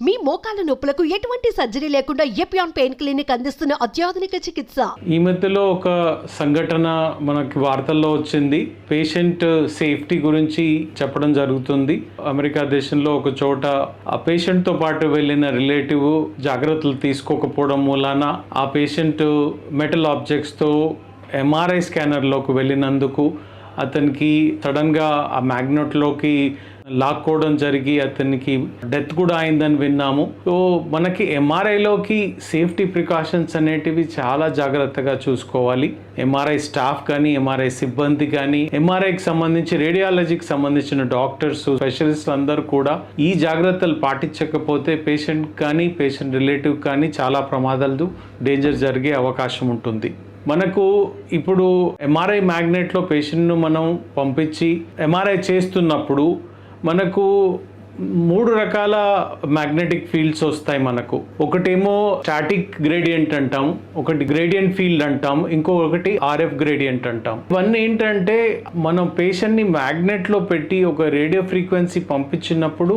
మీ మోకాల నొప్పులకు ఎటువంటి సర్జరీ లేకుండా ఎపియాన్ పెయిన్ క్లినిక్ అందిస్తున్న అత్యాధునిక చికిత్స. ఈ మధ్యలో ఒక సంఘటన మనకి వార్తల్లో వచ్చింది. పేషెంట్ సేఫ్టీ గురించి చెప్పడం జరుగుతుంది. అమెరికా దేశంలో ఒక చోట ఆ పేషెంట్తో పాటు వెళ్ళిన రిలేటివ్ జాగ్రత్తలు తీసుకోకపోవడం మూలాన ఆ పేషెంట్ మెటల్ ఆబ్జెక్ట్స్తో ఎంఆర్ఐ స్కానర్లోకి వెళ్ళినందుకు అతనికి సడన్గా ఆ మ్యాగ్నెట్లోకి లాక్కోవడం జరిగి అతనికి డెత్ కూడా అయిందని విన్నాము. సో మనకి ఎంఆర్ఐలోకి సేఫ్టీ ప్రికాషన్స్ అనేటివి చాలా జాగ్రత్తగా చూసుకోవాలి. ఎంఆర్ఐ స్టాఫ్ కానీ, ఎంఆర్ఐ సిబ్బంది కానీ, ఎంఆర్ఐకి సంబంధించి రేడియాలజీకి సంబంధించిన డాక్టర్స్, స్పెషలిస్టులు అందరూ కూడా ఈ జాగ్రత్తలు పాటించకపోతే పేషెంట్ కానీ, పేషెంట్ రిలేటివ్ కానీ చాలా ప్రమాదాలు, డేంజర్ జరిగే అవకాశం ఉంటుంది. మనకు ఇప్పుడు ఎంఆర్ఐ మ్యాగ్నెట్లో పేషెంట్ను మనం పంపించి ఎంఆర్ఐ చేస్తున్నప్పుడు మనకు 3 రకాల మ్యాగ్నెటిక్ ఫీల్డ్స్ వస్తాయి మనకు. ఒకటేమో స్టాటిక్ గ్రేడియంట్ అంటాం, ఒకటి గ్రేడియంట్ ఫీల్డ్ అంటాం, ఇంకొకటి ఆర్ఎఫ్ గ్రేడియంట్ అంటాం. ఇవన్నీ ఏంటంటే మనం పేషెంట్ని మ్యాగ్నెట్లో పెట్టి ఒక రేడియో ఫ్రీక్వెన్సీ పంపించినప్పుడు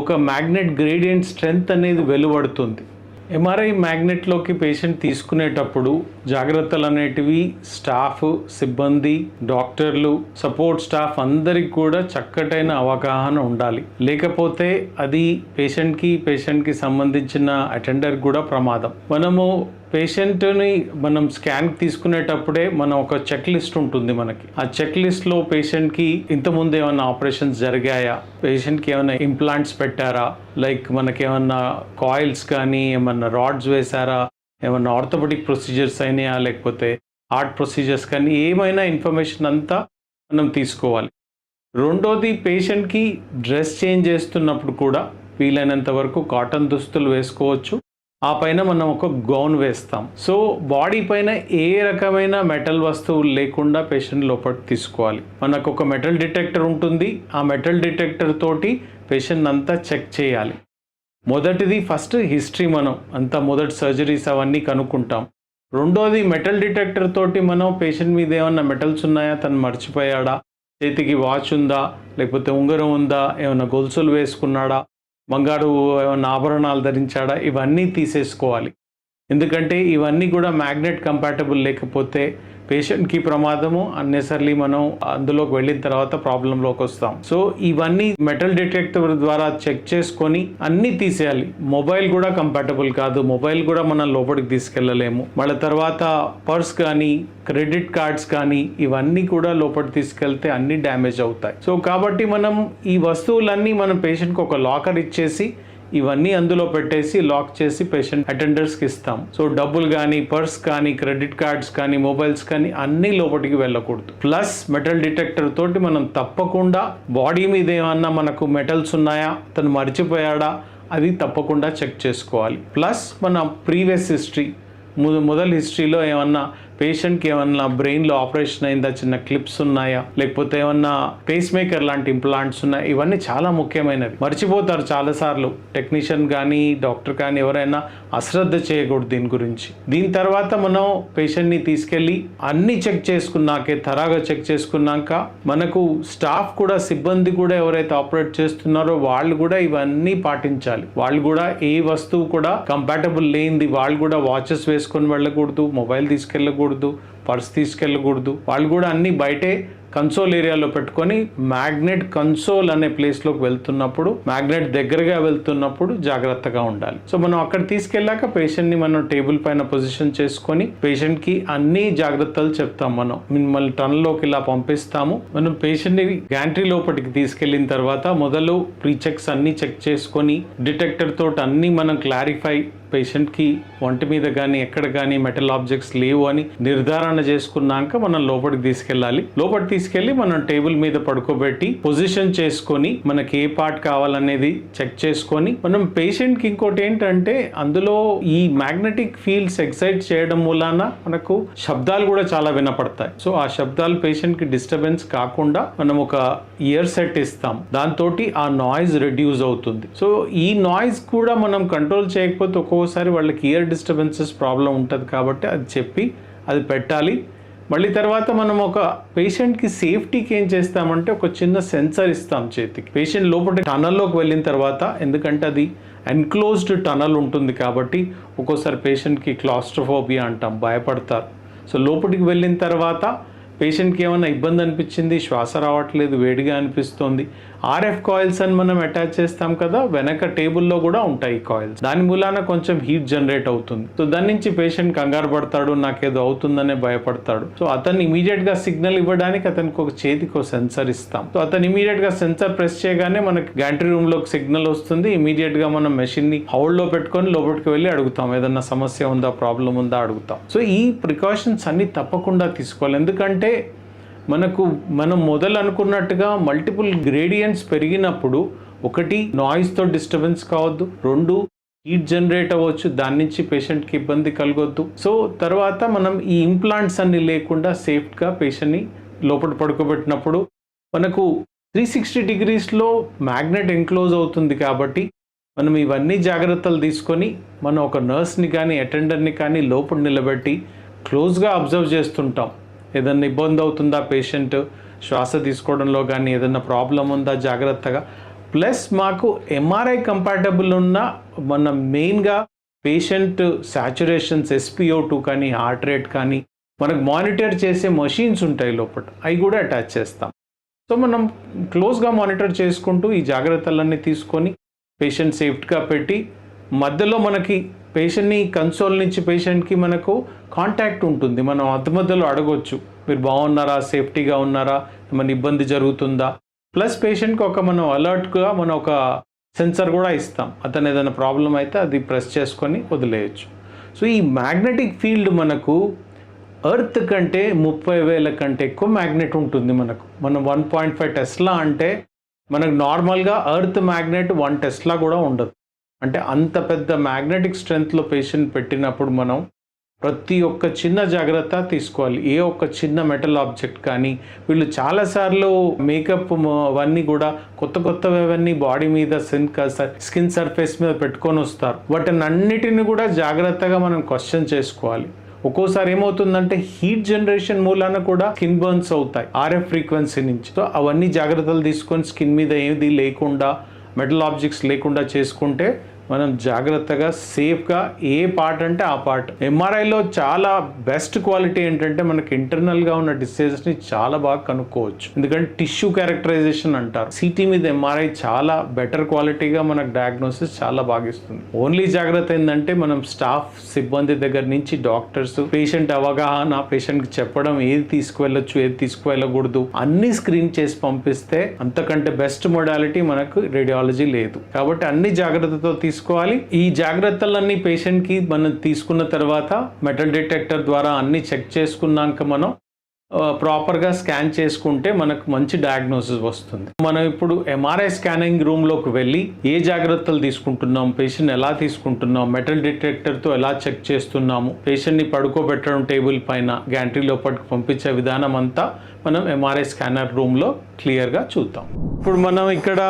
ఒక మ్యాగ్నెట్ గ్రేడియంట్ స్ట్రెంగ్త్ అనేది వెలువడుతుంది. ఎంఆర్ఐ మ్యాగ్నెట్లోకి పేషెంట్ తీసుకునేటప్పుడు జాగ్రత్తలు అనేటివి స్టాఫ్, సిబ్బంది, డాక్టర్లు, సపోర్ట్ స్టాఫ్ అందరికి కూడా చక్కటైన అవగాహన ఉండాలి. లేకపోతే అది పేషెంట్కి సంబంధించిన అటెండర్ కూడా ప్రమాదం. మనము పేషెంట్ని మనం స్కాన్ తీసుకునేటప్పుడే మనం ఒక చెక్ లిస్ట్ ఉంటుంది మనకి. ఆ చెక్ లిస్ట్లో పేషెంట్కి ఇంతకుముందు ఏమైనా ఆపరేషన్స్ జరిగాయా, పేషెంట్కి ఏమైనా ఇంప్లాంట్స్ పెట్టారా, లైక్ మనకేమన్నా కాయిల్స్ కానీ ఏమన్నా రాడ్స్ వేశారా, ఏమన్నా ఆర్థోపెడిక్ ప్రొసీజర్స్ అయినాయా, లేకపోతే హార్ట్ ప్రొసీజర్స్ కానీ, ఏమైనా ఇన్ఫర్మేషన్ అంతా మనం తీసుకోవాలి. రెండోది, పేషెంట్కి డ్రెస్ చేంజ్ చేస్తున్నప్పుడు కూడా వీలైనంత వరకు కాటన్ దుస్తులు వేసుకోవచ్చు. ఆ పైన మనం ఒక గౌన్ వేస్తాం. సో బాడీ పైన ఏ రకమైన మెటల్ వస్తువులు లేకుండా పేషెంట్ లోపలికి తీసుకోవాలి. మనకు ఒక మెటల్ డిటెక్టర్ ఉంటుంది. ఆ మెటల్ డిటెక్టర్ తోటి పేషెంట్ అంతా చెక్ చేయాలి. మొదటిది ఫస్ట్ హిస్టరీ, మనం అంతా మొదటి సర్జరీస్ అవన్నీ కనుక్కుంటాం. రెండోది, మెటల్ డిటెక్టర్ తోటి మనం పేషెంట్ మీద ఏమన్నా మెటల్స్ ఉన్నాయా, తను మర్చిపోయాడా, చేతికి వాచ్ ఉందా, లేకపోతే ఉంగరం ఉందా, ఏమన్నా గొలుసులు వేసుకున్నాడా, బంగారు ఏమన్నా ఆభరణాలు ధరించాడా, ఇవన్నీ తీసేసుకోవాలి. ఎందుకంటే ఇవన్నీ కూడా మ్యాగ్నెట్ కంపాటబుల్ లేకపోతే పేషెంట్కి ప్రమాదము. అన్నెసర్లీ మనం అందులోకి వెళ్ళిన తర్వాత ప్రాబ్లంలోకి వస్తాం. సో ఇవన్నీ మెటల్ డిటెక్టర్ ద్వారా చెక్ చేసుకొని అన్నీ తీసేయాలి. మొబైల్ కూడా కంపాటబుల్ కాదు, మొబైల్ కూడా మనం లోపలికి తీసుకెళ్ళలేము. మళ్ళీ తర్వాత పర్స్ కానీ, క్రెడిట్ కార్డ్స్ కానీ, ఇవన్నీ కూడా లోపలికి తీసుకెళ్తే అన్నీ డ్యామేజ్ అవుతాయి. సో కాబట్టి మనం ఈ వస్తువులన్నీ మనం పేషెంట్కి ఒక లాకర్ ఇచ్చేసి ఇవన్నీ అందులో పెట్టేసి లాక్ చేసి పేషెంట్ అటెండర్స్కి ఇస్తాం. సో డబ్బులు కానీ, పర్స్ కానీ, క్రెడిట్ కార్డ్స్ కానీ, మొబైల్స్ కానీ అన్నీ లోపలికి వెళ్ళకూడదు. ప్లస్ మెటల్ డిటెక్టర్ తోటి మనం తప్పకుండా బాడీ మీద ఏమన్నా మనకు మెటల్స్ ఉన్నాయా, తను మర్చిపోయాడా, అది తప్పకుండా చెక్ చేసుకోవాలి. ప్లస్ మన ప్రీవియస్ హిస్టరీ, మొదటి హిస్టరీలో ఏమన్నా పేషెంట్కి ఏమన్నా బ్రెయిన్లో ఆపరేషన్ అయిందా, చిన్న క్లిప్స్ ఉన్నాయా, లేకపోతే ఏమన్నా పేస్ మేకర్ లాంటి ఇంప్లాంట్స్ ఉన్నాయా, ఇవన్నీ చాలా ముఖ్యమైనవి. మర్చిపోతారు చాలాసార్లు టెక్నీషియన్ కానీ, డాక్టర్ కానీ, ఎవరైనా అశ్రద్ధ చేయకూడదు దీని గురించి. దీని తర్వాత మనం పేషెంట్ని తీసుకెళ్ళి అన్నీ చెక్ చేసుకున్నాకే, తరాగా చెక్ చేసుకున్నాక మనకు స్టాఫ్ కూడా, సిబ్బంది కూడా ఎవరైతే ఆపరేట్ చేస్తున్నారో వాళ్ళు కూడా ఇవన్నీ పాటించాలి. వాళ్ళు కూడా ఏ వస్తువు కూడా కంపాటబుల్ లేనిది వాళ్ళు కూడా వాచెస్ వేసుకొని వెళ్ళకూడదు, మొబైల్ తీసుకెళ్ళకూడదు, పర్స్ తీసుకెళ్ళకూడదు. వాళ్ళు కూడా అన్ని బయటే కన్సోల్ ఏరియాలో పెట్టుకొని మ్యాగ్నెట్ కన్సోల్ అనే ప్లేస్లోకి వెళ్తున్నప్పుడు, మ్యాగ్నెట్ దగ్గరగా వెళ్తున్నప్పుడు జాగ్రత్తగా ఉండాలి. సో మనం అక్కడ తీసుకెళ్ళాక పేషెంట్ని మనం టేబుల్ పైన పొజిషన్ చేసుకొని పేషెంట్కి అన్ని జాగ్రత్తలు చెప్తాం. మనం మిమ్మల్ని టన్లోకి ఇలా పంపిస్తాము. మనం పేషెంట్ని గ్యాంట్రీ లోపలికి తీసుకెళ్ళిన తర్వాత మొదలు ప్రీ చెక్స్ అన్నీ చెక్ చేసుకొని డిటెక్టర్ తోటి అన్నీ మనం క్లారిఫై, పేషెంట్కి ఒంటి మీద కానీ ఎక్కడ కానీ మెటల్ ఆబ్జెక్ట్స్ లేవు అని నిర్ధారణ చేసుకున్నాక మనం లోపలికి తీసుకెళ్ళాలి. లోపలికి తీసుకెళ్ళి మనం టేబుల్ మీద పడుకోబెట్టి పొజిషన్ చేసుకొని మనకి ఏ పార్ట్ కావాలనేది చెక్ చేసుకొని మనం పేషెంట్కి ఇంకోటి ఏంటంటే అందులో ఈ మ్యాగ్నెటిక్ ఫీల్డ్స్ ఎక్సైట్ చేయడం మూలాన మనకు శబ్దాలు కూడా చాలా వినపడతాయి. సో ఆ శబ్దాలు పేషెంట్కి డిస్టర్బెన్స్ కాకుండా మనం ఒక ఇయర్ సెట్ ఇస్తాం. దాంతో ఆ నాయిస్ రెడ్యూస్ అవుతుంది. సో ఈ నాయిస్ కూడా మనం కంట్రోల్ చేయకపోతే ఒక్కోసారి వాళ్ళకి ఇయర్ డిస్టర్బెన్సెస్ ప్రాబ్లం ఉంటుంది. కాబట్టి అది చెప్పి అది పెట్టాలి. మళ్ళీ తర్వాత మనం ఒక పేషెంట్కి సేఫ్టీకి ఏం చేస్తామంటే ఒక చిన్న సెన్సర్ ఇస్తాం చేతికి. పేషెంట్ లోపల టనల్లోకి వెళ్ళిన తర్వాత, ఎందుకంటే అది ఎన్క్లోజ్డ్ టనల్ ఉంటుంది కాబట్టి ఒక్కోసారి పేషెంట్కి క్లాస్ట్రోఫోబియా అంటాం, భయపడతారు. సో లోపలికి వెళ్ళిన తర్వాత పేషెంట్కి ఏమైనా ఇబ్బంది అనిపించింది, శ్వాస రావట్లేదు, వేడిగా అనిపిస్తుంది, ఆర్ఎఫ్ కాయిల్స్ అని మనం అటాచ్ చేస్తాం కదా, వెనక టేబుల్లో కూడా ఉంటాయి కాయిల్స్. దాని మూలాన కొంచెం హీట్ జనరేట్ అవుతుంది. సో దాని నుంచి పేషెంట్ కంగారు పడతాడు, నాకేదో అవుతుందనే భయపడతాడు. సో అతను ఇమీడియట్గా సిగ్నల్ ఇవ్వడానికి అతనికి ఒక చేతికి ఒక సెన్సర్ ఇస్తాం. సో అతను ఇమీడియట్గా సెన్సర్ ప్రెస్ చేయగానే మనకి గ్యాంట్రీ రూమ్లోకి సిగ్నల్ వస్తుంది. ఇమీడియట్గా మనం మెషిన్ని హౌల్డ్లో పెట్టుకొని లోపలికి వెళ్ళి అడుగుతాం, ఏదన్నా సమస్య ఉందా, ప్రాబ్లం ఉందా అడుగుతాం. సో ఈ ప్రికాషన్స్ అన్ని తప్పకుండా తీసుకోవాలి. ఎందుకంటే మనం మొదలు అనుకున్నట్టుగా మల్టిపుల్ గ్రేడియంట్స్ పెరిగినప్పుడు, ఒకటి నాయిస్తో డిస్టర్బెన్స్ కావద్దు, రెండు హీట్ జనరేట్ అవ్వచ్చు, దాని నుంచి పేషెంట్కి ఇబ్బంది కలగొద్దు. సో తర్వాత మనం ఈ ఇంప్లాంట్స్ అన్ని లేకుండా సేఫ్గా పేషెంట్ని లోపల పడుకోబెట్టినప్పుడు మనకు 360 degreesలో మ్యాగ్నెట్ ఎన్క్లోజ్ అవుతుంది కాబట్టి మనం ఇవన్నీ జాగ్రత్తలు తీసుకొని మనం ఒక నర్స్ని కానీ అటెండర్ని కానీ లోపల నిలబెట్టి క్లోజ్గా అబ్జర్వ్ చేస్తుంటాం. ఏదన్నా ఇబ్బంది అవుతుందా పేషెంట్ శ్వాస తీసుకోవడంలో కానీ, ఏదన్నా ప్రాబ్లం ఉందా జాగ్రత్తగా. ప్లస్ మాకు ఎంఆర్ఐ కంపాటబుల్ ఉన్న మన మెయిన్గా పేషెంట్ సాచురేషన్స్, SpO2 కానీ, హార్ట్ రేట్ కానీ మనకు మానిటర్ చేసే మషీన్స్ ఉంటాయి లోపల, అవి కూడా అటాచ్ చేస్తాం. సో మనం క్లోజ్గా మానిటర్ చేసుకుంటూ ఈ జాగ్రత్తలన్నీ తీసుకొని పేషెంట్ సేఫ్టీగా పెట్టి, మధ్యలో మనకి పేషెంట్ని కన్సోల్ నుంచి పేషెంట్కి మనకు కాంటాక్ట్ ఉంటుంది. మనం మధ్యలో అడగొచ్చు, మీరు బాగున్నారా, సేఫ్టీగా ఉన్నారా, ఏమైనా ఇబ్బంది జరుగుతుందా. ప్లస్ పేషెంట్కి మనం అలర్ట్గా మనం ఒక సెన్సర్ కూడా ఇస్తాం. అతను ఏదైనా ప్రాబ్లం అయితే అది ప్రెస్ చేసుకొని వదిలేయచ్చు. సో ఈ మ్యాగ్నెటిక్ ఫీల్డ్ మనకు ఎర్త్ కంటే 30,000 కంటే ఎక్కువ మ్యాగ్నెట్ ఉంటుంది మనకు. మనం 1.5 టెస్లా అంటే మనకు నార్మల్గా ఎర్త్ మ్యాగ్నెట్ 1 టెస్లా కూడా ఉండదు. అంటే అంత పెద్ద మ్యాగ్నెటిక్ స్ట్రెంగ్త్లో పేషెంట్ పెట్టినప్పుడు మనం ప్రతి ఒక్క చిన్న జాగ్రత్త తీసుకోవాలి. ఏ ఒక్క చిన్న మెటల్ ఆబ్జెక్ట్ కానీ, వీళ్ళు చాలాసార్లు మేకప్ అవన్నీ కూడా కొత్తవన్నీ బాడీ మీద స్కిన్ సర్ఫేస్ మీద పెట్టుకొని వస్తారు. వాటిని అన్నిటిని కూడా జాగ్రత్తగా మనం క్వశ్చన్ చేసుకోవాలి. ఒక్కోసారి ఏమవుతుందంటే హీట్ జనరేషన్ మూలాన కూడా స్కిన్ బర్న్స్ అవుతాయి RF ఫ్రీక్వెన్సీ నుంచి. సో అవన్నీ జాగ్రత్తలు తీసుకొని స్కిన్ మీద ఏది లేకుండా, మెటల్ ఆబ్జెక్ట్స్ లేకుండా చేసుకుంటే మనం జాగ్రత్తగా సేఫ్గా ఏ పార్ట్ అంటే ఆ పార్ట్. ఎంఆర్ఐలో చాలా బెస్ట్ క్వాలిటీ ఏంటంటే మనకి ఇంటర్నల్గా ఉన్న డిసీజెస్ని చాలా బాగా కనుక్కోవచ్చు. ఎందుకంటే టిష్యూ క్యారెక్టరైజేషన్ అంటారు. సిటీ మీద ఎంఆర్ఐ చాలా బెటర్ క్వాలిటీగా మనకు డయాగ్నోసిస్ చాలా బాగా ఇస్తుంది. ఓన్లీ జాగ్రత్త ఏంటంటే మనం స్టాఫ్ సిబ్బంది దగ్గర నుంచి డాక్టర్స్, పేషెంట్ అవగాహన, పేషెంట్కి చెప్పడం ఏది తీసుకువెళ్ళొచ్చు, ఏది తీసుకువెళ్ళకూడదు అన్ని స్క్రీన్ చేసి పంపిస్తే అంతకంటే బెస్ట్ మొడాలిటీ మనకు రేడియాలజీ లేదు. కాబట్టి అన్ని జాగ్రత్తతో తీసుకోవాలి. ఈ జాగ్రత్తలన్నీ పేషెంట్కి మనం తీసుకున్న తర్వాత మెటల్ డిటెక్టర్ ద్వారా అన్ని చెక్ చేసుకున్నాక మనం ప్రాపర్గా స్కాన్ చేసుకుంటే మనకు మంచి డయాగ్నోసిస్ వస్తుంది. మనం ఇప్పుడు ఎంఆర్ఐ స్కానింగ్ రూమ్లోకి వెళ్ళి ఏ జాగ్రత్తలు తీసుకుంటున్నాం, పేషెంట్ ఎలా తీసుకుంటున్నాం, మెటల్ డిటెక్టర్తో ఎలా చెక్ చేస్తున్నాము, పేషెంట్ని పడుకోబెట్టడం టేబుల్ పైన, గ్యాంట్రీ లోపలికి పంపించే విధానం అంతా మనం ఎంఆర్ఐ స్కానర్ రూమ్లో క్లియర్గా చూద్దాం. ఇప్పుడు మనం ఇక్కడ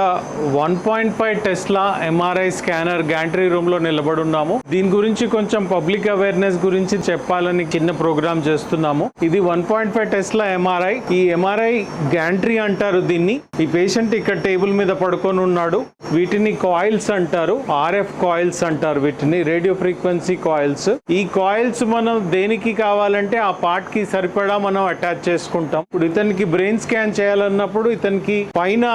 1.5 టెస్లా ఎంఆర్ఐ స్కానర్ గ్యాంట్రీ రూమ్లో నిలబడి ఉన్నాము. దీని గురించి కొంచెం పబ్లిక్ అవేర్నెస్ గురించి చెప్పాలని చిన్న ప్రోగ్రామ్ చేస్తున్నాము. ఇది 1.5 టెస్లా ఎంఆర్ఐ. ఈ ఎంఆర్ఐ గ్యాంట్రీ అంటారు దీన్ని. ఈ పేషెంట్ ఇక్కడ టేబుల్ మీద పడుకొని ఉన్నాడు. వీటిని కాయిల్స్ అంటారు, RF కాయిల్స్ అంటారు వీటిని, రేడియో ఫ్రీక్వెన్సీ కాయిల్స్. ఈ కాయిల్స్ మనం దేనికి కావాలంటే ఆ పార్ట్ కి సరిపడా మనం అటాచ్ చేసుకుంటాం. ఇప్పుడు ఇతనికి బ్రెయిన్ స్కాన్ చేయాలన్నప్పుడు ఇతనికి పైన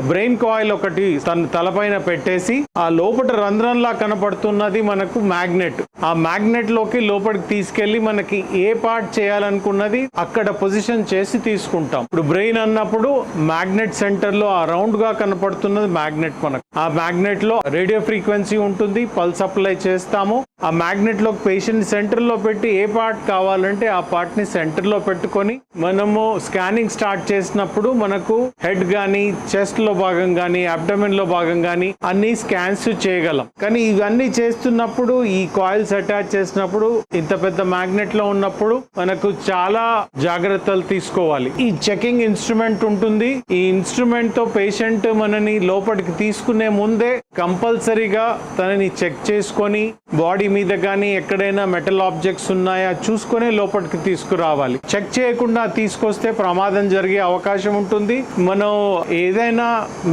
బ్రెయిన్ కాయిల్ ఒకటి తన తలపైన పెట్టేసి ఆ లోపల రంధ్రంలా కనపడుతున్నది మనకు మ్యాగ్నెట్. ఆ మ్యాగ్నెట్ లోపలికి తీసుకెళ్లి మనకి ఏ పార్ట్ చేయాలనుకున్నది అక్కడ పొజిషన్ చేసి తీసుకుంటాం. ఇప్పుడు బ్రెయిన్ అన్నప్పుడు మ్యాగ్నెట్ సెంటర్ లో ఆ రౌండ్ గా కనపడుతున్నది మ్యాగ్నెట్. మనకు ఆ మ్యాగ్నెట్ లో రేడియో ఫ్రీక్వెన్సీ ఉంటుంది, పల్స్ అప్లై చేస్తాము. ఆ మ్యాగ్నెట్ లో పేషెంట్ సెంటర్ లో పెట్టి ఏ పార్ట్ కావాలంటే ఆ పార్ట్ ని సెంటర్ లో పెట్టుకొని మనము స్కానింగ్ స్టార్ట్ చేసినప్పుడు మనకు హెడ్ కానీ చెస్ట్ లో భాగం కానీ అబ్డమెన్ లో భాగం కానీ అన్ని స్కాన్స్ చేయగలం. కానీ ఇవన్నీ చేస్తున్నప్పుడు ఈ కాయిల్స్ అటాచ్ చేసినప్పుడు ఇంత పెద్ద మ్యాగ్నెట్ లో ఉన్నప్పుడు మనకు చాలా జాగ్రత్తలు తీసుకోవాలి. ఈ చెకింగ్ ఇన్స్ట్రుమెంట్ ఉంటుంది. ఈ ఇన్స్ట్రుమెంట్ తో పేషెంట్ మనని లోపలికి తీసుకునే ముందే కంపల్సరీగా తనని చెక్ చేసుకొని బాడీ మీద కానీ ఎక్కడైనా మెటల్ ఆబ్జెక్ట్స్ ఉన్నాయా చూసుకొని లోపలికి తీసుకురావాలి. చెక్ చేయకుండా తీసుకొస్తే ప్రమాదం జరిగే అవకాశం ఉంటుంది. మనం ఏదైనా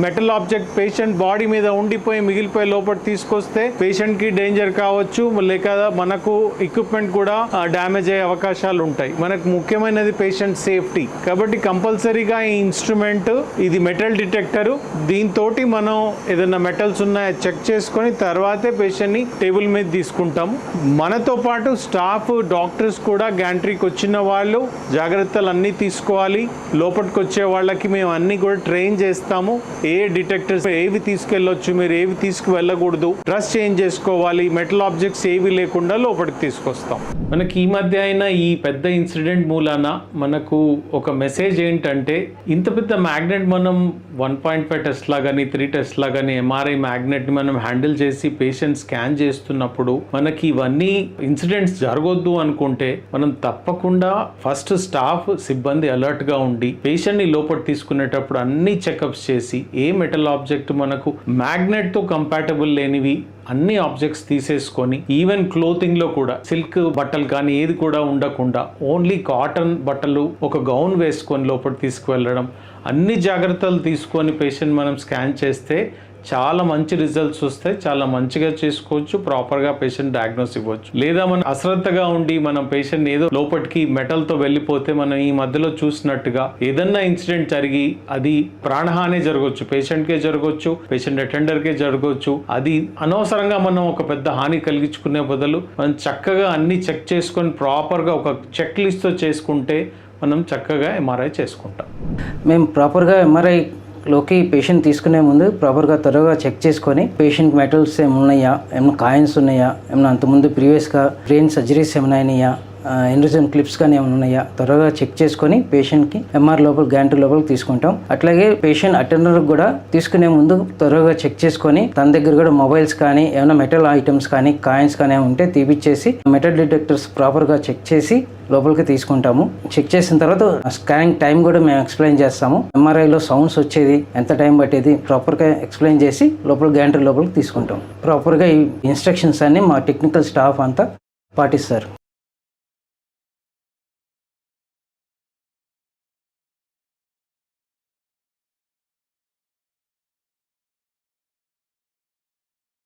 మెటల్ ఆబ్జెక్ట్ పేషెంట్ బాడీ మీద ఉండిపోయి మిగిలిపోయి లోపలికి తీసుకొస్తే పేషెంట్ కి డేంజర్ కావచ్చు, లేక మనకు ఎక్విప్మెంట్ కూడా డ్యామేజ్ అయ్యే అవకాశాలు ఉంటాయి. మనకు ముఖ్యమైనది పేషెంట్ సేఫ్టీ కాబట్టి కంపల్సరీగా ఈ ఇన్స్ట్రుమెంట్ ఇది మెటల్ డిటెక్టర్. దీంతో మనం ఏదైనా మెటల్స్ ఉన్నాయో చెక్ చేసుకొని తర్వాతే పేషెంట్ ని టేబుల్ మీద తీసుకుంటాము. మనతో పాటు స్టాఫ్ డాక్టర్స్ కూడా గ్యాంట్రీకి వచ్చిన వాళ్ళు జాగ్రత్తలు అన్నీ తీసుకోవాలి. లోపలికి వచ్చే వాళ్ళకి మేము అన్ని కూడా ట్రైన్ చేస్తాము. ఏ డిటెక్టర్స్ ఏవి తీసుకెళ్ళొచ్చు, మీరు ఏవి తీసుకువెళ్ళకూడదు, డ్రెస్ చేంజ్ చేసుకోవాలి, మెటల్ ఆబ్జెక్ట్స్ ఏవి లేకుండా లోపలికి తీసుకొస్తాం. మనకి ఈ మధ్య అయినా ఈ పెద్ద ఇన్సిడెంట్ మూలాన మనకు ఒక మెసేజ్ ఏంటంటే ఇంత పెద్ద మ్యాగ్నెట్ మనం 1.5 టెస్లా కానీ 3 టెస్లా కానీ ఎంఆర్ఐ మ్యాగ్నెట్ ని మనం హ్యాండిల్ చేసి పేషెంట్ స్కాన్ చేస్తున్నప్పుడు మనకి ఇవన్నీ ఇన్సిడెంట్స్ జరగొద్దు అనుకుంటే మనం తప్పకుండా ఫస్ట్ స్టాఫ్ సిబ్బంది అలర్ట్ గా ఉండి పేషెంట్ ని లోపల తీసుకునేటప్పుడు అన్ని చెకప్స్ చేసి ఏ మెటల్ ఆబ్జెక్ట్ మనకు మ్యాగ్నెట్ తో కంపాటబుల్ లేనివి అన్ని ఆబ్జెక్ట్స్ తీసేసుకొని ఈవెన్ క్లోతింగ్ లో కూడా సిల్క్ బట్టలు కానీ ఏది కూడా ఉండకుండా ఓన్లీ కాటన్ బట్టలు ఒక గౌన్ వేసుకొని లోపల తీసుకువెళ్ళడం, అన్ని జాగ్రత్తలు తీసుకొని పేషెంట్ మనం స్కాన్ చేస్తే చాలా మంచి రిజల్ట్స్ వస్తాయి. చాలా మంచిగా చేసుకోవచ్చు, ప్రాపర్గా పేషెంట్ డయాగ్నోస్ ఇవ్వచ్చు. లేదా మనం అశ్రద్ధగా ఉండి మనం పేషెంట్ ఏదో లోపలికి మెటల్తో వెళ్ళిపోతే మనం ఈ మధ్యలో చూసినట్టుగా ఏదన్నా ఇన్సిడెంట్ జరిగి అది ప్రాణహాని జరగవచ్చు, పేషెంట్కే జరగవచ్చు, పేషెంట్ అటెండర్కే జరగవచ్చు. అది అనవసరంగా మనం ఒక పెద్ద హాని కలిగించుకునే బదులు మనం చక్కగా అన్ని చెక్ చేసుకొని ప్రాపర్గా ఒక చెక్ లిస్ట్తో చేసుకుంటే మనం చక్కగా ఎంఆర్ఐ చేసుకుంటాం. మేము ప్రాపర్గా ఎంఆర్ఐలోకి పేషెంట్ తీసుకునే ముందు ప్రాపర్గా త్వరగా చెక్ చేసుకొని పేషెంట్ మెటల్స్ ఏమైనా ఉన్నాయా, ఏమైనా కాయిన్స్ ఉన్నాయా, ఏమైనా అంతకుముందు ప్రీవియస్గా బ్రెయిన్ సర్జరీస్ ఏమైనా అయినాయా, ఎన్రిజన్ క్లిప్స్ కానీ ఏమైనా ఉన్నాయా త్వరగా చెక్ చేసుకొని పేషెంట్కి ఎంఆర్ లోపల గ్యాంట్రీ లోపలికి తీసుకుంటాం. అట్లాగే పేషెంట్ అటెండర్ కూడా తీసుకునే ముందు త్వరగా చెక్ చేసుకొని తన దగ్గర కూడా మొబైల్స్ కానీ ఏమైనా మెటల్ ఐటమ్స్ కానీ కాయిన్స్ కానీ ఉంటే తీపిచ్చేసి మెటల్ డిటెక్టర్స్ ప్రాపర్గా చెక్ చేసి లోపలికి తీసుకుంటాము. చెక్ చేసిన తర్వాత స్కానింగ్ టైం కూడా మేము ఎక్స్ప్లెయిన్ చేస్తాము. ఎంఆర్ఐలో సౌండ్స్ వచ్చేది ఎంత టైం పట్టేది ప్రాపర్గా ఎక్స్ప్లెయిన్ చేసి లోపల గ్యాంట్రీ లోపలికి తీసుకుంటాం. ప్రాపర్గా ఈ ఇన్స్ట్రక్షన్స్ అన్ని మా టెక్నికల్ స్టాఫ్ అంతా పాటిస్తారు.